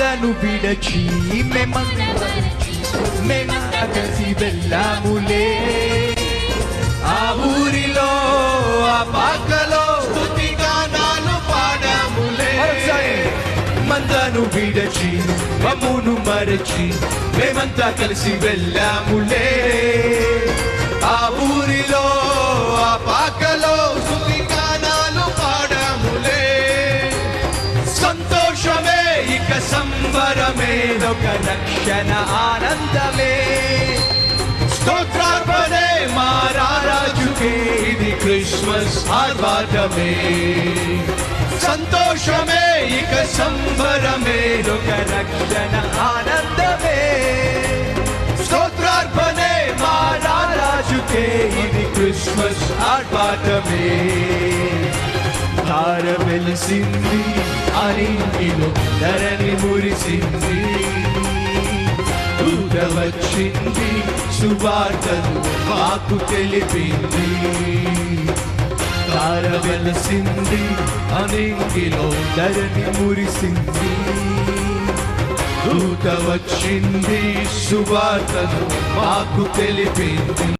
మందను విడచి మేమంతా కలిసి వెళ్ళాములే. ఆ ఊరిలో ఆ పాకలో స్తుతి గానాలు పాడాములే. మందను విడచి మమ్మును మరచి మేమంతా కలిసి వెళ్ళాములే. ఆ ఊరిలో ఆ పాకలో స్తుతి గానాలు పాడాములే. సంతోషమే ఇక సంబరమే ఒక రక్షణ ఆనందమే. స్తోత్రార్పణే మా రారాజుకే ఇది క్రిస్మస్ ఆర్భాటమే. సంతోషమే ఇక సంబరమే ఒక రక్షణ ఆనందమే. స్తోత్రార్పణే మా రారాజుకే ఇది క్రిస్మస్ ఆర్భాటమే. తార వెలిసింది అరింగిలో ధరణి మురిసింది. దూత వచ్చింది సువార్తను మాకు తెలిపింది. తార వెలిసింది అరింగిలో ధరణి మురిసింది. దూత వచ్చింది సువార్తను మాకు తెలిపింది.